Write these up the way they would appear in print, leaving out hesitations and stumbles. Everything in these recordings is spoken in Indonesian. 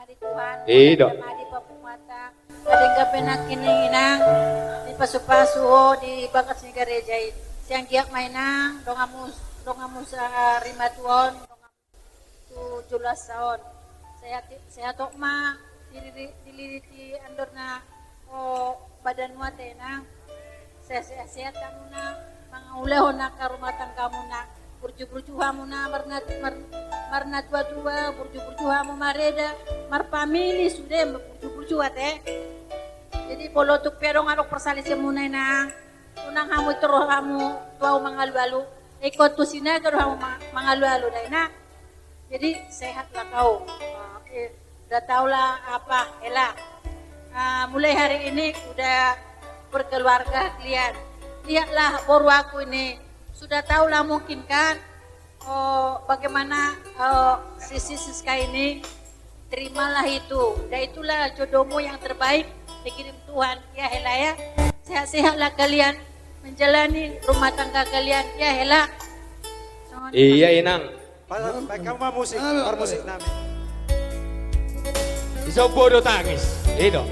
di Tuhan. Iya. Di papumata. Kadang kapenak kininginang di pasu-pasu di bakat sini gereja. Siang giak mainang dongamu sa rimatuon dongamu 17 tahun. Saya tok ma diliriti andor na badan mo na sehat kamu na mga uleho na karumatan kamu na burju-burjuha mo na marna tua-tua burju-burjuha mo mareda marpamili sudah burju-burjuha teh jadi polotuk pero nganok persalisi mo na unang hamu terus kamu tuau mangalu-alu ikut tu sina kalau kamu mangalu-alu na jadi sehatlah kau udah tahulah apa Ella mulai hari ini udah berkeluarga kalian lihatlah baru aku ini sudah tahulah mungkin kan bagaimana sisi Siska ini terimalah itu dan itulah jodohmu yang terbaik dikirim Tuhan ya Ella ya sehat-sehatlah kalian menjalani rumah tangga kalian ya Ella Iya Inang Baik kamu mah musik musik namin bisa bodoh tangis itu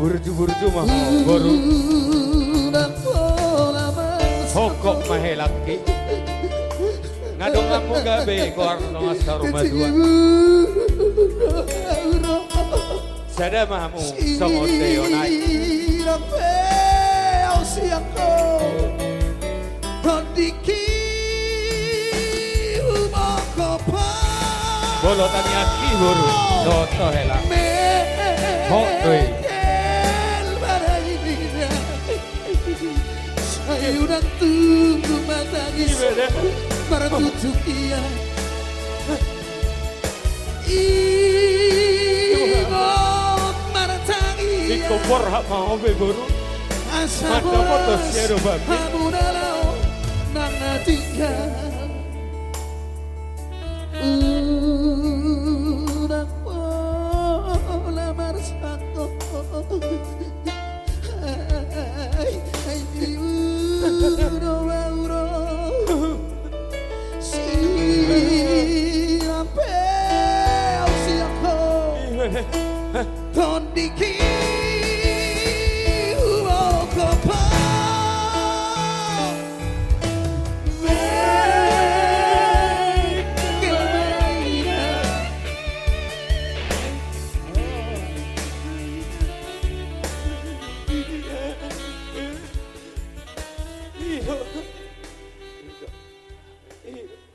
burju-burju mah baru hokok mahe laki ngadong kamu gabe keluar nongas ke rumah dua sada mahamu songote yonai bolotan yaki buru toto hela hok doi Sayuran tunggu matangis para tutup ia Ibot maratangis dikopor hak mau beburu mata foto siaro babi Hamu dalau nana tinggal Udah pola marsako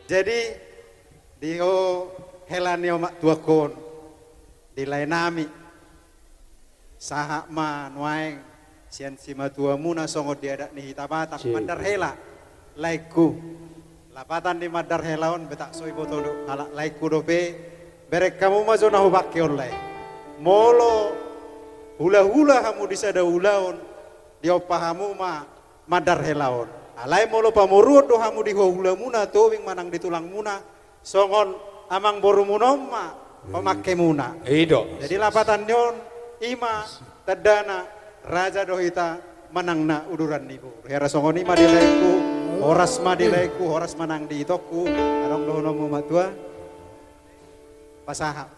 jadi dio helanio mak tuakon di lain nami sahak ma nuaeng sian sima tua muna songo diadak ni hitabatak mandar hela laiku lapatan di mandar helaon betak soi botodo halak laiku dope berek kamu mazona hubake oleh molo hula-hula kamu disada hulaon diopahamu ma mandar helaon alai molo pamurut do hamu di hula muna to wing manang ditulang muna songon amang boru munoma pemakai muna ido jadi lapatan nyon ima tadana raja dohita manangna uduran nibu hera songon ima dilaiku horas ma dilaiku horas manang di itoku arong dohono mu matua pasaha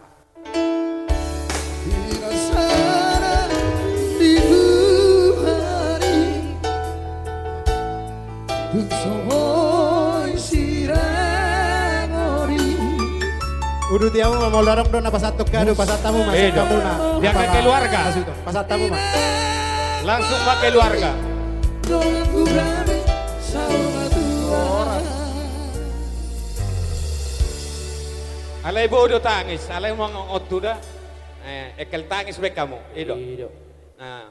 Udah tiamu mau lorong dong apa satu kado pasatamu mas Iya, kamu na. dia ke keluarga. Pasatamu mas. Langsung pakai keluarga. Dengan ku berani sama Tuhan. Alay ibu udah tangis, alay mau ngot dah. Ekel tangis baik kamu, itu. Nah,